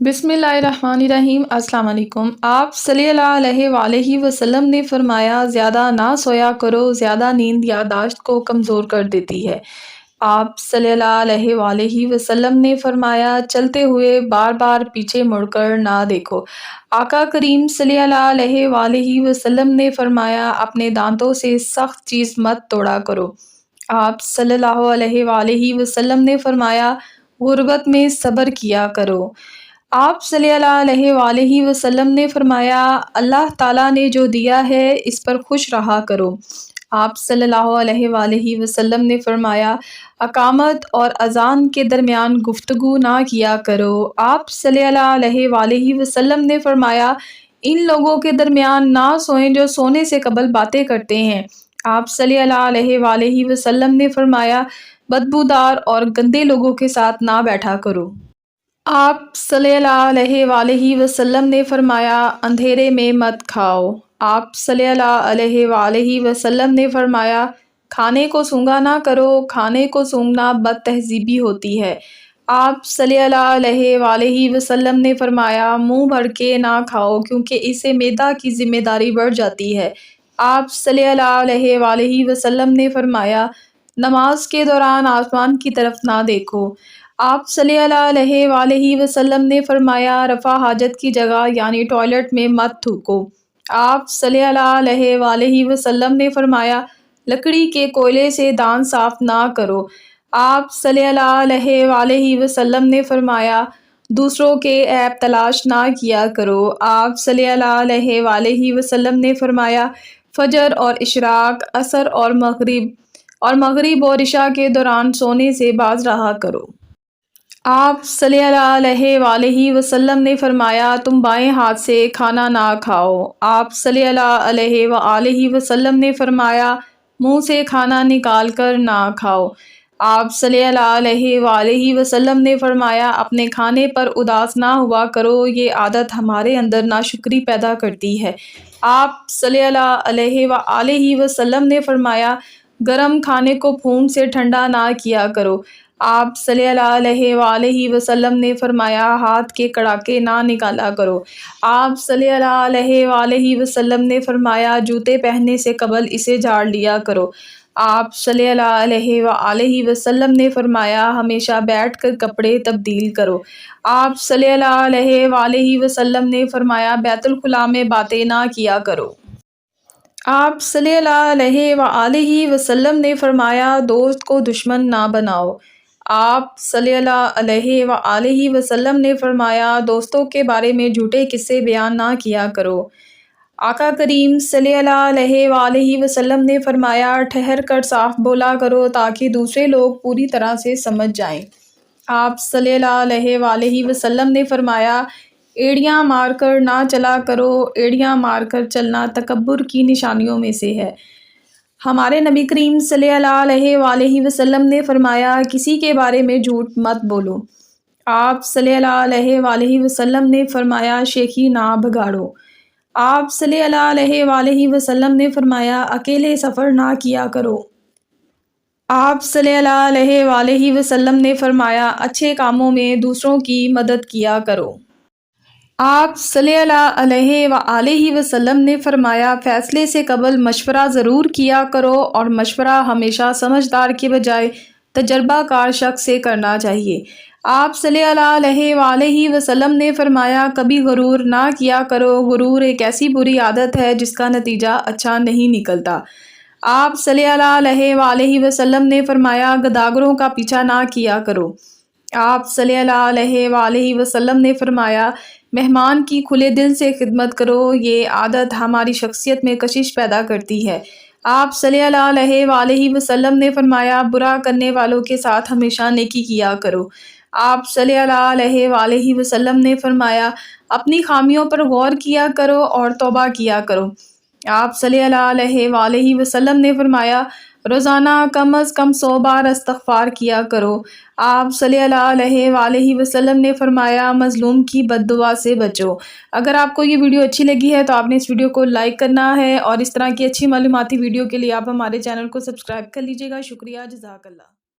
बिस्मिल्लाहिर्रहमानिर्रहीम। अस्सलाम वालेकुम। आप सल्लल्लाहु अलैहि वसल्लम ने फरमाया, ज़्यादा ना सोया करो, ज़्यादा नींद याददाश्त को कमज़ोर कर देती है। आप सल्लल्लाहु अलैहि वसल्लम ने फरमाया, चलते हुए बार बार पीछे मुड़कर ना देखो। आका करीम सल्लल्लाहु अलैहि वसल्लम ने फरमाया, अपने दांतों से सख्त चीज़ मत तोड़ा करो। आप सल्लल्लाहु अलैहि वसल्लम ने फरमाया, गुर्बत में सब्र किया करो। आप सल्लल्लाहु अलैहि वसल्लम ने फरमाया, अल्लाह ताला ने जो दिया है इस पर खुश रहा करो। आप सल्लल्लाहु अलैहि वसल्लम ने फरमाया, अकामत और अजान के दरमियान गुफ्तगू ना किया करो। आप सल्लल्लाहु अलैहि वसल्लम ने फरमाया, इन लोगों के दरमियान ना सोएं जो सोने से कबल बातें करते हैं। आप सल्लल्लाहु अलैहि वसल्लम ने फरमाया, बदबूदार और गंदे लोगों के साथ ना बैठा करो। आप सल्लल्लाहु अलैहि वसल्लम ने फरमाया, अंधेरे में मत खाओ। आप सल्लल्लाहु अलैहि वसल्लम ने फरमाया, खाने को सूंघा ना करो, खाने को सूंघना बदतहज़ीबी होती है। आप सल्लल्लाहु अलैहि वसल्लम ने फरमाया, मुंह भर के ना खाओ क्योंकि इससे मैदा की जिम्मेदारी बढ़ जाती है। आप सल्लल्लाहु अलैहि वसल्लम ने फरमाया, नमाज के दौरान आसमान की तरफ ना देखो। आप सल्लल्लाहु अलैहि वसल्लम ने फरमाया, रफ़ा हाजत की जगह यानी टॉयलेट में मत थूको। आप सल्लल्लाहु अलैहि वसल्लम ने फरमाया, लकड़ी के कोयले से दांत साफ ना करो। आप सल्लल्लाहु अलैहि वसल्लम ने फरमाया, दूसरों के ऐब तलाश ना किया करो। आप सल्लल्लाहु अलैहि वसल्लम ने फरमाया, फजर और इशराक, असर और मगरिब और इशा के दौरान सोने से बाज रहा करो। आप सल्लल्लाहु अलैहि वसल्लम ने फरमाया, तुम बाएं हाथ से खाना ना खाओ। आप सल्लल्लाहु अलैहि वसल्लम ने फरमाया, मुंह से खाना निकाल कर ना खाओ। आप सल्लल्लाहु अलैहि वसल्लम ने फरमाया, अपने खाने पर उदास ना हुआ करो, ये आदत हमारे अंदर नाशुक्री पैदा करती है। आप सल्लल्लाहु अलैहि वसल्लम ने फरमाया, गरम खाने को फूंक से ठंडा ना किया करो। आप सल्लल्लाहु अलैहि वसल्लम ने फरमाया, हाथ के कड़ाके ना निकाला करो। आप सल्लल्लाहु अलैहि वसल्लम ने फरमाया, जूते पहनने से कबल इसे झाड़ लिया करो। आप सल्लल्लाहु अलैहि वसल्लम ने फरमाया, हमेशा बैठकर कपड़े तब्दील करो। आप सल्लल्लाहु अलैहि वसल्लम ने फरमाया, बैतुल खुला में बातें ना किया करो। आप सल्लल्लाहु अलैहि वसल्लम ने फरमाया, दोस्त को दुश्मन ना बनाओ। आप सल्लल्लाहु अलैहि वसल्लम ने फरमाया, दोस्तों के बारे में झूठे किस्से बयान ना किया करो। आका करीम सल्लल्लाहु अलैहि वसल्लम ने फरमाया, ठहर कर साफ बोला करो ताकि दूसरे लोग पूरी तरह से समझ जाएं। आप सल्लल्लाहु अलैहि वसल्लम ने फरमाया, एड़ियां मारकर ना चला करो, एड़ियां मारकर चलना तकब्बुर की निशानियों में से है। हमारे नबी करीम सल्लल्लाहु अलैहि वसल्लम ने फरमाया, किसी के बारे में झूठ मत बोलो। आप सल्लल्लाहु अलैहि वसल्लम ने फरमाया, शेखी ना बिगाड़ो। आप सल्लल्लाहु अलैहि वसल्लम ने फरमाया, अकेले सफ़र ना किया करो। आप सल्लल्लाहु अलैहि वसल्लम ने फरमाया, अच्छे कामों में दूसरों की मदद किया करो। आप सल्लल्लाहु अलैहि वसल्लम ने फरमाया, फैसले से कबल मशवरा ज़रूर किया करो और मशवरा हमेशा समझदार के बजाय तजर्बाकार शख्स से करना चाहिए। आप सल्लल्लाहु अलैहि वसल्लम ने फरमाया, कभी गुरूर ना किया करो, गुरूर एक ऐसी बुरी आदत है जिसका नतीजा अच्छा नहीं निकलता। आप सल्लल्लाहु अलैहि वसल्लम ने फरमाया, गदागरों का पीछा ना किया करो। आप सल्लल्लाहु अलैहि वसल्लम ने फरमाया, मेहमान की खुले दिल से खिदमत करो, ये आदत हमारी शख्सियत में कशिश पैदा करती है। आप सल्लल्लाहु अलैहि वसल्लम ने फरमाया, बुरा करने वालों के साथ हमेशा नेकी किया करो। आप सल्लल्लाहु अलैहि वसल्लम ने फरमाया, अपनी खामियों पर गौर किया करो और तौबा किया करो। आप सल्लल्लाहु अलैहि वसल्लम ने फरमाया, रोज़ाना कम अज़ कम 100 बार इस्तग़फ़ार किया करो। आप सल्लल्लाहु अलैहि वसल्लम ने फरमाया, मज़लूम की बद्दुआ से बचो। अगर आपको ये वीडियो अच्छी लगी है तो आपने इस वीडियो को लाइक करना है और इस तरह की अच्छी मालूमाती वीडियो के लिए आप हमारे चैनल को सब्सक्राइब कर लीजिएगा। शुक्रिया, जज़ाकल्लाह।